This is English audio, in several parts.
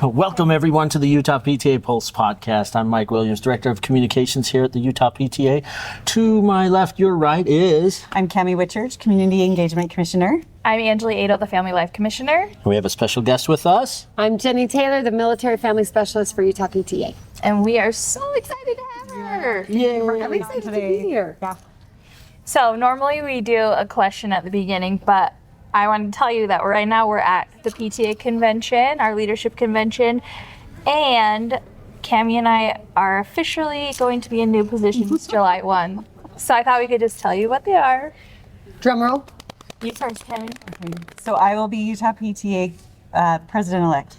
Welcome, everyone, to the Utah PTA Pulse podcast. I'm Mike Williams, Director of Communications here at the Utah PTA. To my left, your right is... I'm Cammy Whitchurch, Community Engagement Commissioner. I'm Angelee, Aedo, the Family Life Commissioner. We have a special guest with us. I'm Jenny Taylor, the Military Family Specialist for Utah PTA. And we are so excited to have her. Yay, I'm excited to be here. Yeah. So normally we do a question at the beginning, but I want to tell you that right now we're at the PTA convention, our leadership convention, and Cammy and I are officially going to be in new positions July 1. So I thought we could just tell you what they are. Drum roll. You first, Cammy. Okay. So I will be Utah PTA President-elect.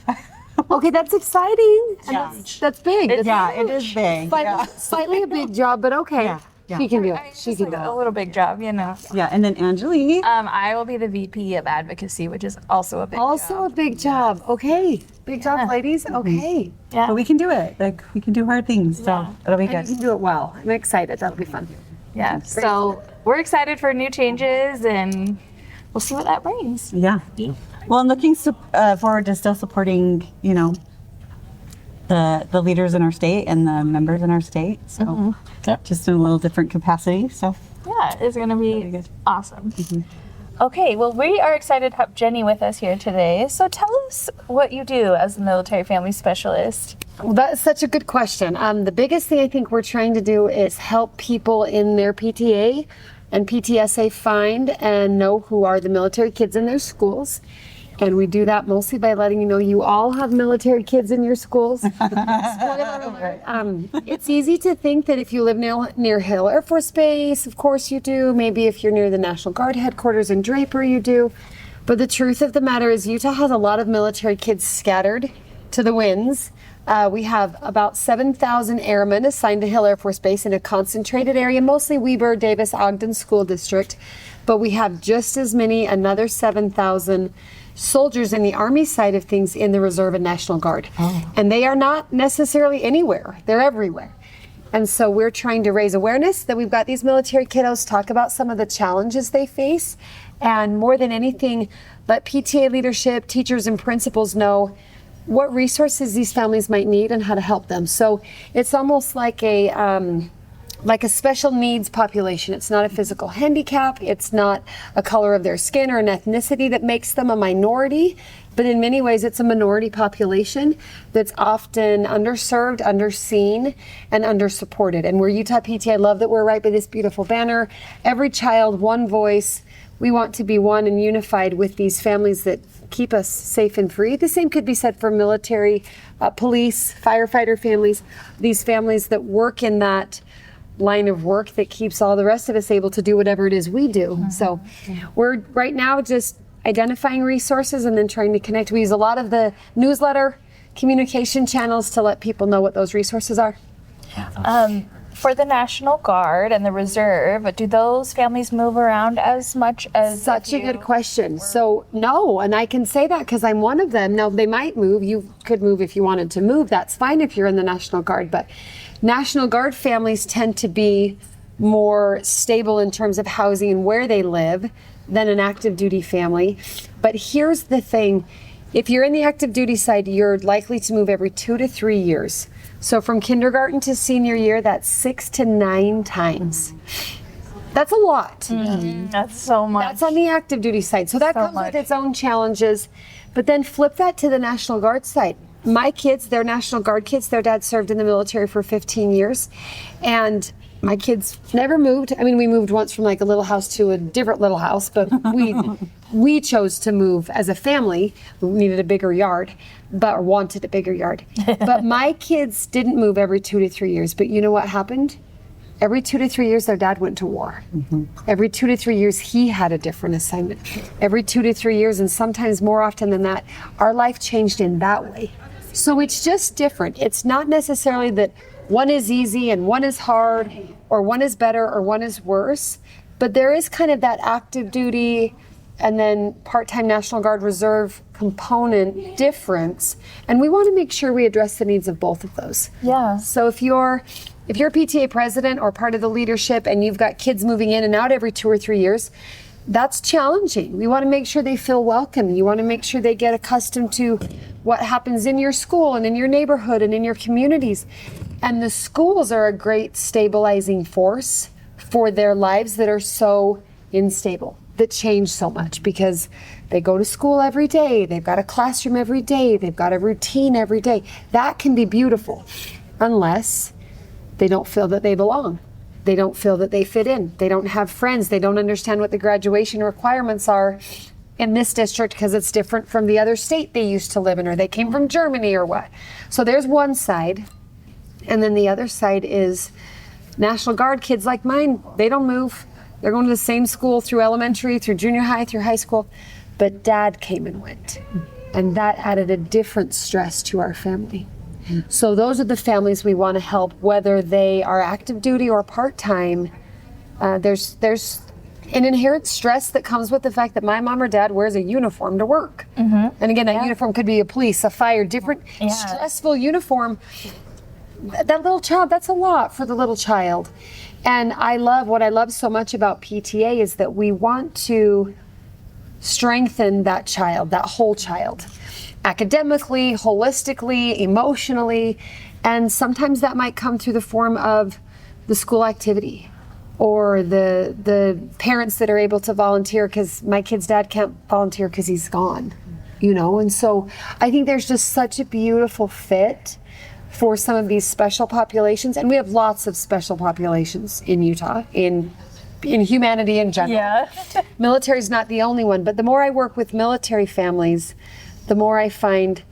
Okay, that's exciting. Yeah. That's big. It's- It is big. Slightly a big job, but okay. Yeah. She can do it. It's She just can like do a it. little big job, you know. Yeah, and then Angelee. I will be the VP of Advocacy, which is also a big Also job. a big job. Okay. Big job, ladies. Okay. Yeah. But we can do it. Like, we can do hard things. So it'll be And good. you can do it well. I'm excited. That'll be fun. Yeah. So we're excited for new changes, and we'll see what that brings. Yeah. Well, I'm looking forward to still supporting, the leaders in our state and the members in our state. So just in a little different capacity. So Yeah, it's going to be good. awesome. Okay, well, we are excited to have Jenny with us here today. So tell us what you do as a military family specialist. Well, that's such a good question. The biggest thing I think we're trying to do is help people in their PTA and PTSA find and know who are the military kids in their schools. And we do that mostly by letting you know you all have military kids in your schools. Spoiler alert. It's easy to think that if you live near Hill Air Force Base, of course you do. Maybe if you're near the National Guard headquarters in Draper, you do. But the truth of the matter is Utah has a lot of military kids scattered to the winds. We have about 7,000 airmen assigned to Hill Air Force Base in a concentrated area, mostly Weber, Davis, Ogden School District. But we have just as many, another 7,000 soldiers in the Army side of things in the Reserve and National Guard. And they are not necessarily anywhere. They're everywhere. And so we're trying to raise awareness that we've got these military kiddos, talk about some of the challenges they face, and more than anything, let PTA leadership, teachers, and principals know what resources these families might need and how to help them. So it's almost like a special needs population. It's not a physical handicap. It's not a color of their skin or an ethnicity that makes them a minority. But in many ways, it's a minority population that's often underserved, underseen, and undersupported. And we're Utah PTA. I love that we're right by this beautiful banner. Every child, one voice. We want to be one and unified with these families that keep us safe and free. The same could be said for military, police, firefighter families, these families that work in that line of work that keeps all the rest of us able to do whatever it is we do. So we're right now just identifying resources and then trying to connect. We use a lot of the newsletter communication channels to let people know what those resources are. For the National Guard and the Reserve, do those families move around as much as Such a good question. So no, and I can say that because I'm one of them. Now they might move. You could move if you wanted to move. That's fine if you're in the National Guard. But National Guard families tend to be more stable in terms of housing and where they live than an active duty family. But here's the thing. If you're in the active duty side, you're likely to move every 2 to 3 years. So from kindergarten to senior year, that's 6 to 9 times. That's a lot. That's so much. That's on the active duty side. So that comes with its own challenges. But then flip that to the National Guard side. My kids, they're National Guard kids. Their dad served in the military for 15 years. And my kids never moved. I mean, we moved once from like a little house to a different little house, but we chose to move as a family. We needed a bigger yard, but wanted a bigger yard. But my kids didn't move every 2 to 3 years. But you know what happened? Every 2 to 3 years, their dad went to war. Every 2 to 3 years, he had a different assignment. Every 2 to 3 years, and sometimes more often than that, our life changed in that way. So it's just different. It's not necessarily that one is easy and one is hard, or one is better or one is worse, but there is kind of that active duty and then part-time National Guard Reserve component difference. And we want to make sure we address the needs of both of those. Yeah. So if you're a PTA president or part of the leadership and you've got kids moving in and out every 2 or 3 years, that's challenging. We want to make sure they feel welcome. You want to make sure they get accustomed to what happens in your school and in your neighborhood and in your communities. And the schools are a great stabilizing force for their lives that are so unstable, that change so much, because they go to school every day, they've got a classroom every day, they've got a routine every day. That can be beautiful, unless they don't feel that they belong. They don't feel that they fit in. They don't have friends. They don't understand what the graduation requirements are in this district because it's different from the other state they used to live in, or they came from Germany or what. So there's one side. And then the other side is National Guard kids like mine. They don't move. They're going to the same school through elementary, through junior high, through high school. But Dad came and went. And that added a different stress to our family. So those are the families we want to help, whether they are active duty or part-time. There's an inherent stress that comes with the fact that my mom or dad wears a uniform to work. And again, that uniform could be a police, a fire, different stressful uniform. That little child, that's a lot for the little child. And what I love so much about PTA is that we want to strengthen that child, that whole child. Academically, holistically, emotionally, and sometimes that might come through the form of the school activity or the parents that are able to volunteer, because my kid's dad can't volunteer because he's gone, and so I think there's just such a beautiful fit for some of these special populations, and we have lots of special populations in Utah, in humanity in general. Military is not the only one, but the more I work with military families, the more I find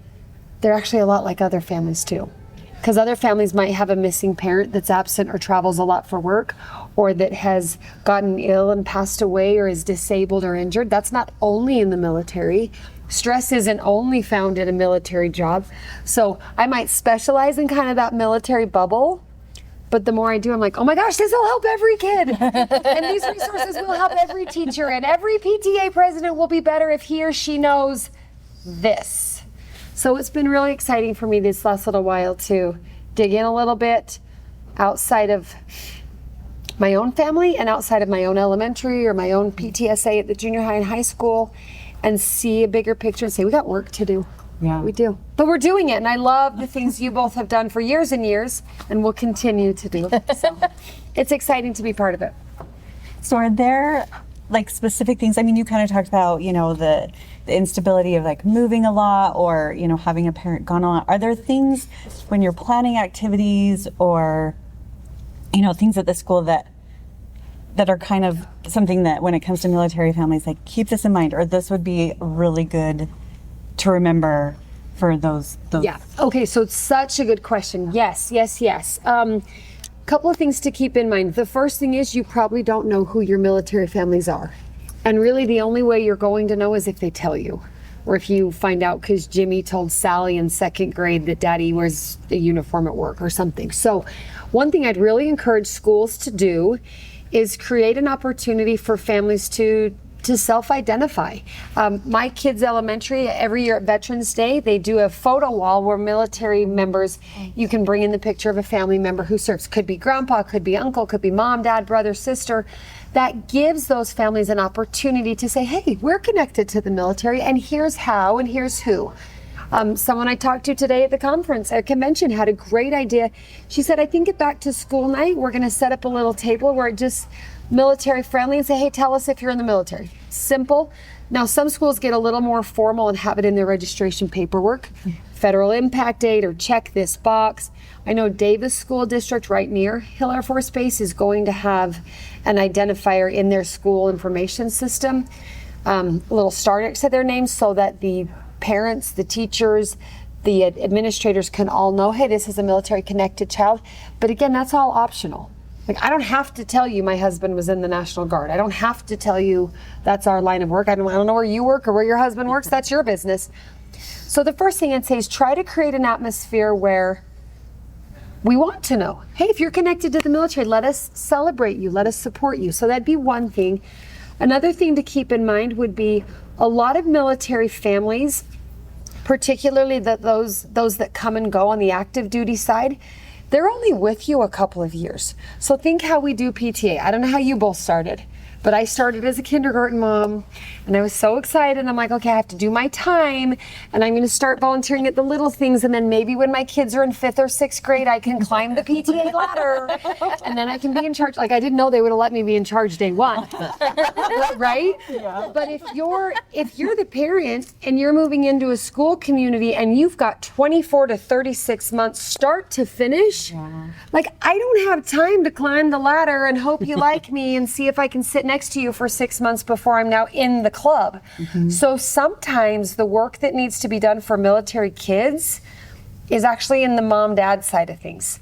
they're actually a lot like other families too. Because other families might have a missing parent that's absent or travels a lot for work, or that has gotten ill and passed away, or is disabled or injured. That's not only in the military. Stress isn't only found in a military job. So I might specialize in kind of that military bubble, but the more I do, I'm like, oh my gosh, this will help every kid. And these resources will help every teacher, and every PTA president will be better if he or she knows this. So it's been really exciting for me this last little while to dig in a little bit outside of my own family and outside of my own elementary or my own PTSA at the junior high and high school, and see a bigger picture and say, we got work to do. Yeah, we do. But we're doing it, and I love the things you both have done for years and years, and will continue to do. So it's exciting to be part of it. So are there specific things? I mean, you kind of talked about, the instability of moving a lot, or, having a parent gone a lot. Are there things when you're planning activities or, things at the school that are kind of something that when it comes to military families, keep this in mind, or this would be really good to remember for those? Yeah. Okay. So it's such a good question. Yes. Couple of things to keep in mind. The first thing is you probably don't know who your military families are. And really the only way you're going to know is if they tell you, or if you find out because Jimmy told Sally in second grade that Daddy wears a uniform at work or something. So one thing I'd really encourage schools to do is create an opportunity for families to self-identify. My kids' elementary, every year at Veterans Day, they do a photo wall where military members, you can bring in the picture of a family member who serves. Could be grandpa, could be uncle, could be mom, dad, brother, sister. That gives those families an opportunity to say, hey, we're connected to the military, and here's how, and here's who. Someone I talked to today at the convention had a great idea. She said, I think at back to school night, we're gonna set up a little table where it just military friendly, and say, hey, tell us if you're in the military. Simple. Now, some schools get a little more formal and have it in their registration paperwork. Federal impact date, or check this box. I know Davis School District right near Hill Air Force Base is going to have an identifier in their school information system, a little star next to their names, so that the parents, the teachers, the administrators can all know, hey, this is a military connected child. But again, that's all optional. I don't have to tell you my husband was in the National Guard. I don't have to tell you that's our line of work. I don't know where you work or where your husband works. That's your business. So the first thing I'd say is try to create an atmosphere where we want to know, hey, if you're connected to the military, let us celebrate you, let us support you. So that'd be one thing. Another thing to keep in mind would be a lot of military families, particularly those that come and go on the active duty side, they're only with you a couple of years. So think how we do PTA. I don't know how you both started, But I started as a kindergarten mom, and I was so excited. I'm like, okay, I have to do my time, and I'm going to start volunteering at the little things, and then maybe when my kids are in 5th or 6th grade, I can climb the PTA ladder, and then I can be in charge. Like, I didn't know they would have let me be in charge day one, right? Yeah. But if you're the parent and you're moving into a school community and you've got 24 to 36 months start to finish, like, I don't have time to climb the ladder and hope you like me and see if I can sit next to you for 6 months before I'm now in the club. So sometimes the work that needs to be done for military kids is actually in the mom-dad side of things.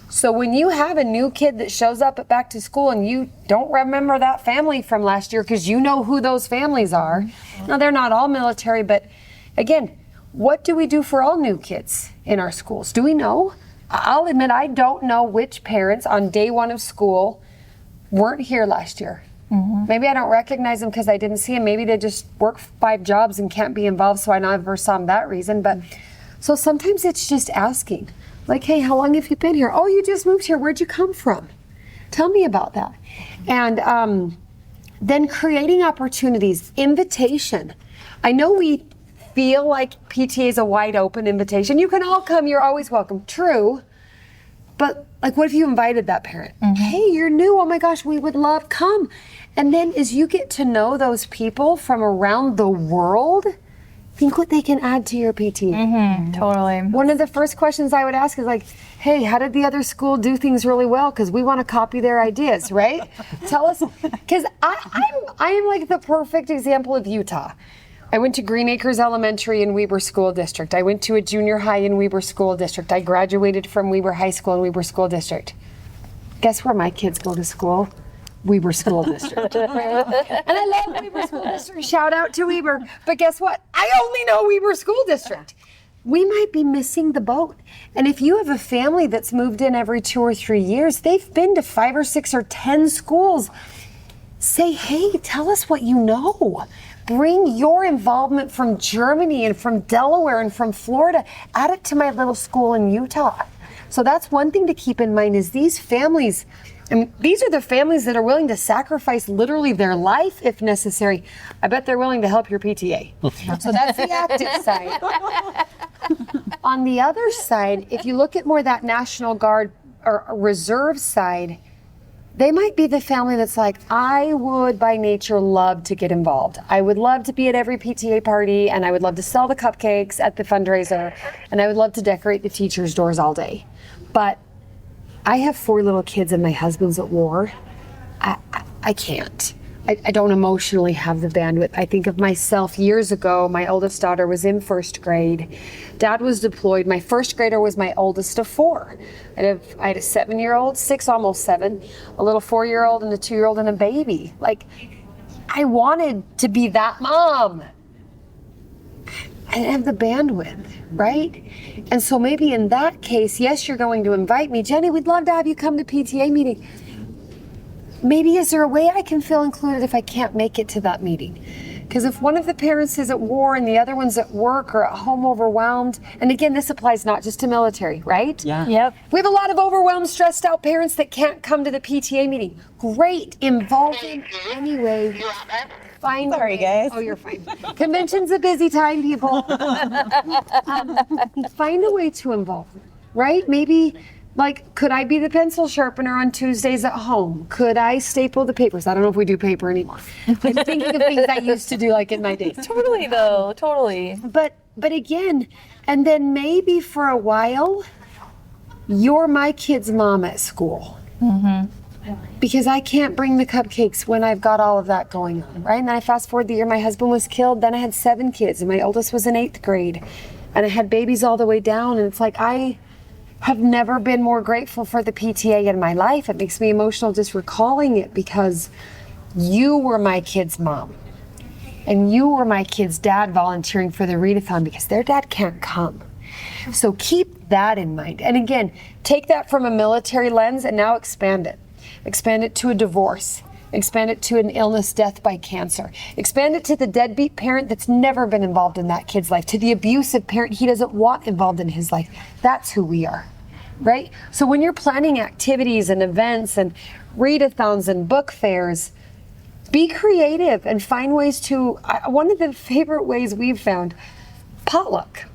So when you have a new kid that shows up at back to school and you don't remember that family from last year because you know who those families are. Now, they're not all military, but again, what do we do for all new kids in our schools? Do we know? I'll admit I don't know which parents on day one of school weren't here last year. Maybe I don't recognize them because I didn't see them. Maybe they just work 5 jobs and can't be involved, so I never saw them that reason. But so sometimes it's just asking, like, hey, how long have you been here? Oh, you just moved here. Where'd you come from? Tell me about that. And then creating opportunities, invitation. I know we feel like PTA is a wide open invitation. You can all come. You're always welcome. True. But like, what if you invited that parent? Hey, you're new. Oh my gosh, we would love, come. And then as you get to know those people from around the world, think what they can add to your PTA. Totally. One of the first questions I would ask is like, hey, how did the other school do things really well? Because we want to copy their ideas, right? Tell us, because I am like the perfect example of Utah. I went to Green Acres Elementary in Weber School District. I went to a junior high in Weber School District. I graduated from Weber High School in Weber School District. Guess where my kids go to school? Weber School District. And I love Weber School District. Shout out to Weber. But guess what? I only know Weber School District. We might be missing the boat. And if you have a family that's moved in every 2 or 3 years, they've been to 5 or 6 or 10 schools. Say, hey, tell us what you know. Bring your involvement from Germany and from Delaware and from Florida. Add it to my little school in Utah. So that's one thing to keep in mind is these families, and these are the families that are willing to sacrifice literally their life if necessary. I bet they're willing to help your PTA. So that's the active side. On the other side, if you look at more that National Guard or reserve side, they might be the family that's like, I would by nature love to get involved. I would love to be at every PTA party, and I would love to sell the cupcakes at the fundraiser, and I would love to decorate the teachers' doors all day. But I have 4 little kids and my husband's at war. I can't. I don't emotionally have the bandwidth. I think of myself years ago, my oldest daughter was in 1st grade. Dad was deployed. My 1st grader was my oldest of 4. I had a 7-year-old, 6, almost 7, a little 4-year-old and a 2-year-old and a baby. Like, I wanted to be that mom. I didn't have the bandwidth, right? And so maybe in that case, yes, you're going to invite me. Jenny, we'd love to have you come to PTA meeting. Maybe is there a way I can feel included if I can't make it to that meeting? Because if one of the parents is at war and the other one's at work or at home overwhelmed, and again, this applies not just to military, right? Yeah. Yep. We have a lot of overwhelmed, stressed out parents that can't come to the PTA meeting. Great, involve them anyway. Find Sorry, guys. Oh, you're fine. Convention's a busy time, people. Find a way to involve them, right? Maybe, like, could I be the pencil sharpener on Tuesdays at home? Could I staple the papers? I don't know if we do paper anymore. I'm thinking of things I used to do, like, in my days. Totally, though. Totally. But again, and then maybe for a while, you're my kid's mom at school. Because I can't bring the cupcakes when I've got all of that going on, right? And then I fast forward the year my husband was killed, then I had 7 kids, and my oldest was in 8th grade. And I had babies all the way down, and it's like, I have never been more grateful for the PTA in my life. It makes me emotional just recalling it because you were my kid's mom. And you were my kid's dad volunteering for the readathon because their dad can't come. So keep that in mind. And again, take that from a military lens and now expand it. Expand it to a divorce. Expand it to an illness, death by cancer. Expand it to the deadbeat parent that's never been involved in that kid's life, to the abusive parent he doesn't want involved in his life. That's who we are, right? So when you're planning activities and events and readathons and book fairs, be creative and find ways to, one of the favorite ways we've found, potluck.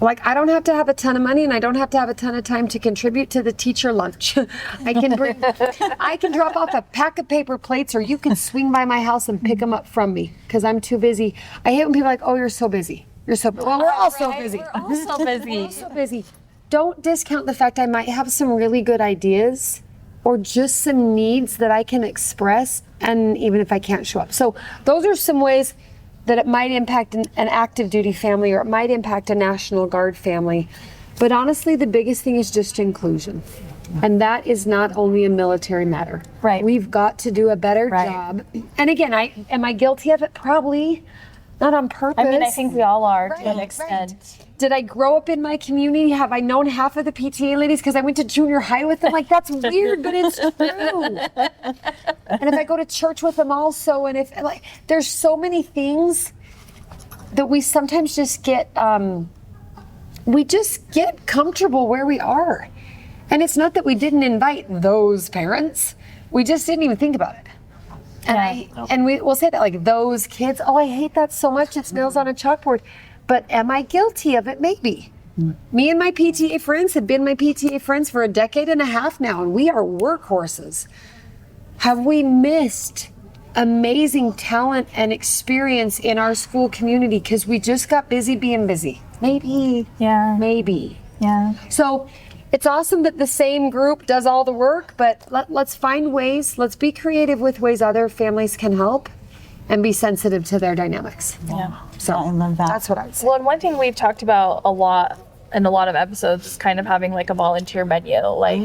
Like, I don't have to have a ton of money and I don't have to have a ton of time to contribute to the teacher lunch. I can drop off a pack of paper plates, or you can swing by my house and pick them up from me because I'm too busy. I hate when people are like, oh, you're so busy. You're so busy. Well, we're all so busy. We're all so busy. We're all so busy. Don't discount the fact I might have some really good ideas or just some needs that I can express, and even if I can't show up. So those are some ways that it might impact an active duty family, or it might impact a National Guard family. But honestly, the biggest thing is just inclusion. And that is not only a military matter. Right. We've got to do a better Right. job. And again, am I guilty of it? Probably. Not on purpose. I mean, I think we all are to Right, an right. extent. Did I grow up in my community? Have I known half of the PTA ladies because I went to junior high with them? Like, that's weird, but it's true. And if I go to church with them also, and if, like, there's so many things that we sometimes just get, we just get comfortable where we are. And it's not that we didn't invite those parents. We just didn't even think about it. And we'll say that, like, those kids, oh, I hate that so much, it's nails on a chalkboard. But am I guilty of it? Maybe. Me and my PTA friends have been my PTA friends for a decade and a half now, and we are workhorses. Have we missed amazing talent and experience in our school community because we just got busy being busy? Maybe. Yeah. Maybe. Yeah. So it's awesome that the same group does all the work, but let's find ways, let's be creative with ways other families can help and be sensitive to their dynamics. Yeah. So I love that. that's what I would say. Well, and one thing we've talked about a lot in a lot of episodes is kind of having like a volunteer menu. Like,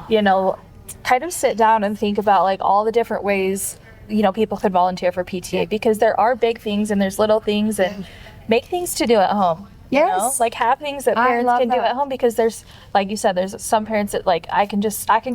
you know, kind of sit down and think about like all the different ways, you know, people could volunteer for PTA, because there are big things and there's little things, and make things to do at home. You know? Yes. Like have things that I parents love can do that. at home, because there's, like you said, there's some parents that like, I can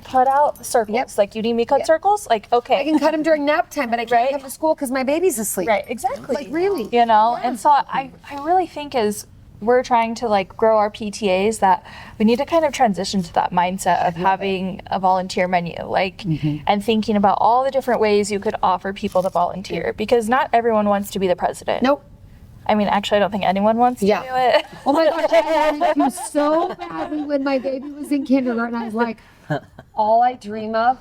cut out circles. Yep. Like, you need me to cut Yep. circles? Like, okay. I can cut them during nap time, but I can't Right. come to school because my baby's asleep. Right, exactly. Like, really? You know, and so I really think as we're trying to like grow our PTAs, that we need to kind of transition to that mindset of having a volunteer menu, like, and thinking about all the different ways you could offer people to volunteer, because not everyone wants to be the president. Nope. I mean, actually, I don't think anyone wants to do it. Oh my gosh, I wanted you so badly when my baby was in kindergarten. I was like, all I dream of,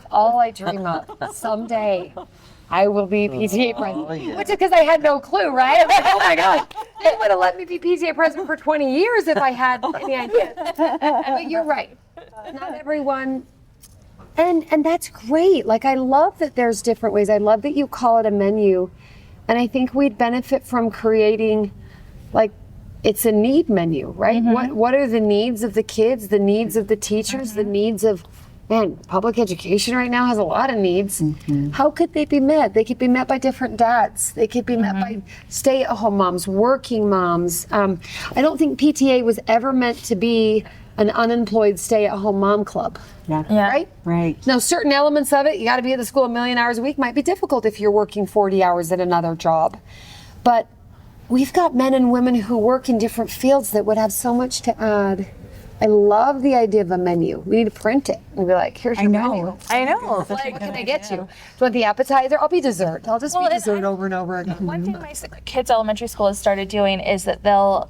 someday I will be PTA president. yeah. Which is because I had no clue, right? I'm like, oh my God, they would have let me be PTA president for 20 years if I had any idea. But you're right. Not everyone. And that's great. Like, I love that there's different ways. I love that you call it a menu. And I think we'd benefit from creating, like, it's a need menu, right? What are the needs of the kids, the needs of the teachers, the needs of, man, public education right now has a lot of needs. How could they be met? They could be met by different dads. They could be met by stay-at-home moms, working moms. I don't think PTA was ever meant to be an unemployed stay-at-home mom club. Yeah. Right? Right. Now, certain elements of it, you got to be at the school a million hours a week, might be difficult if you're working 40 hours at another job. But we've got men and women who work in different fields that would have so much to add. I love the idea of a menu. We need to print it and be like, here's your menu. I know. Like, what can I get you? Do you want the appetizer? I'll be dessert. I'll just be and dessert over and over again. One thing my kids' elementary school has started doing is that they'll,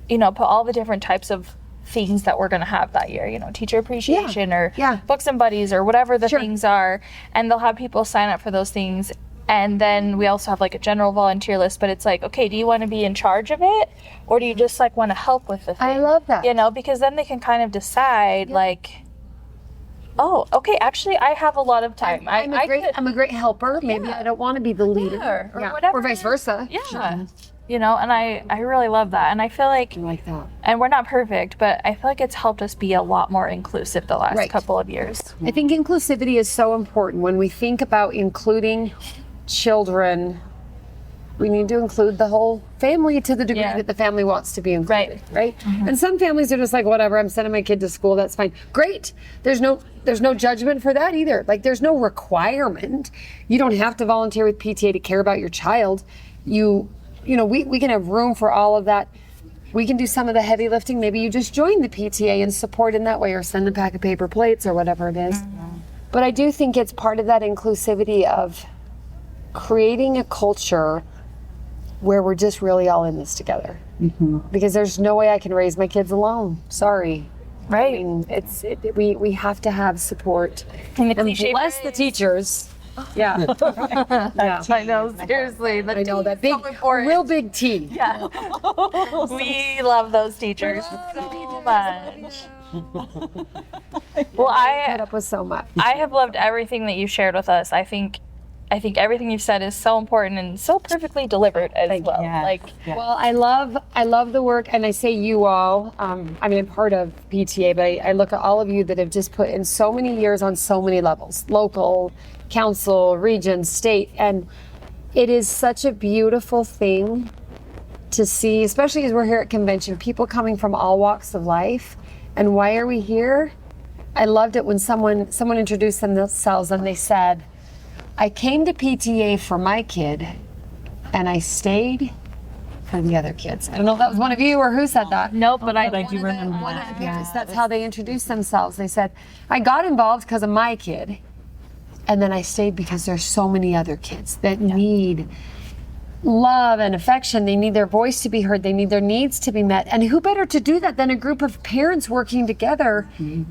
you know, put all the different types of things that we're going to have that year, you know, teacher appreciation or books and buddies or whatever the things are, and they'll have people sign up for those things. And then we also have like a general volunteer list, but it's like, okay, do you want to be in charge of it, or do you just like want to help with the thing? I love that. You know, because then they can kind of decide like, oh, okay, actually I have a lot of time. I'm a great helper. Maybe I don't want to be the leader. or whatever. Or vice versa. Yeah. You know, and I really love that. And I feel like, I like that. and we're not perfect, but I feel like it's helped us be a lot more inclusive the last Right. couple of years. I think inclusivity is so important. When we think about including children, we need to include the whole family to the degree that the family wants to be included, right? And some families are just like, whatever, I'm sending my kid to school, that's fine. Great. There's no judgment for that either. Like, there's no requirement. You don't have to volunteer with PTA to care about your child. You know, we can have room for all of that. We can do some of the heavy lifting. Maybe you just join the PTA and support in that way, or send a pack of paper plates or whatever it is. But I do think it's part of that inclusivity of creating a culture where we're just really all in this together. Because there's no way I can raise my kids alone. Sorry. Right. I mean, we have to have support. And the And cliche bless the phrase- teachers. Yeah. Yeah. I know, seriously. I know that big, so important. real big T. Yeah. We love those teachers so much. Well, Put up with so much. I have loved everything that you shared with us. I think everything you've said is so important and so perfectly delivered as well. Yeah. Like, Well, I love the work, and I say you all. I mean, I'm part of PTA, but I look at all of you that have just put in so many years on so many levels: local, council, region, state, and it is such a beautiful thing to see, especially as we're here at convention, people coming from all walks of life. And why are we here? I loved it when someone introduced themselves and they said, "I came to PTA for my kid, and I stayed for the other kids." I don't know if that was one of you or who said that. nope, but I do remember One of the parents, that's how they introduced themselves. They said, "I got involved because of my kid, and then I stayed because there's so many other kids that need love and affection. They need their voice to be heard. They need their needs to be met. And who better to do that than a group of parents working together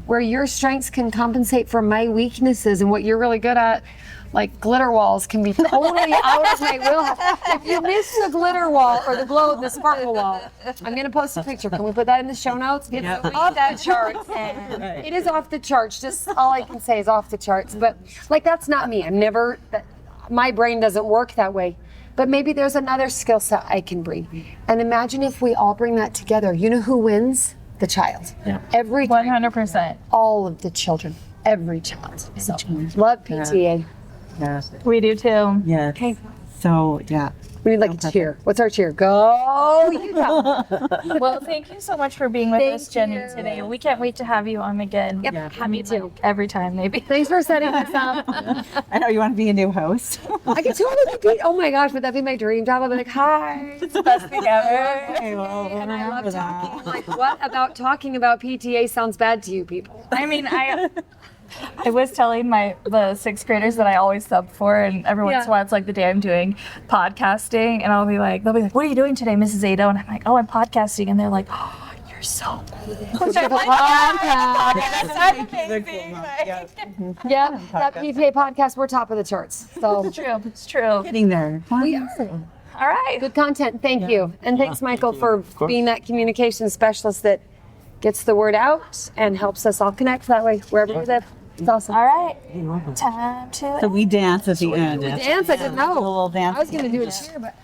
where your strengths can compensate for my weaknesses, and what you're really good at, like glitter walls, can be totally out of my wheelhouse. If you miss the glitter wall or the sparkle wall, I'm going to post a picture. Can we put that in the show notes? It's off the charts. It is off the charts. Just all I can say is off the charts. But like, that's not me. My brain doesn't work that way. But maybe there's another skill set I can bring. And imagine if we all bring that together. You know who wins? The child. Yeah. Every time. 100%. All of the children. Every child. So, love PTA. Yeah. We do too. Yeah. Okay. So, yeah. We need like a cheer. What's our cheer? Go Utah. Well, thank you so much for being with us, Jenny, you. today. We can't wait to have you on again. Yep. Yeah. Me too. Every time, maybe. Thanks for setting this up. I know you want to be a new host. I could totally be. Oh my gosh, would that be my dream job? I'd be like, hi. It's the best thing ever. Okay, well, And I love remember talking. that. Like, what about talking about PTA sounds bad to you people? I mean, I was telling the sixth graders that I always sub for, and every once in a while it's like the day I'm doing podcasting, and they'll be like, "What are you doing today, Mrs. Aedo?" And I'm like, "Oh, I'm podcasting," and they're like, "Oh, you're so cool." That's amazing. Yeah, that PTA podcast, we're top of the charts. So It's true. Getting there. we are. All right. Good content. Thank you. And thanks, Michael, for being that communication specialist that gets the word out and helps us all connect that way wherever we live. It's awesome. All right. Time to. So we dance at the end. Dance, I didn't A know. little dance. I was going to do a cheer, but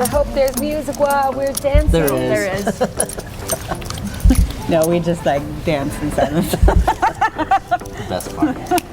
I hope there's music while we're dancing. There is. There is. No, we just like dance in silence. Best part.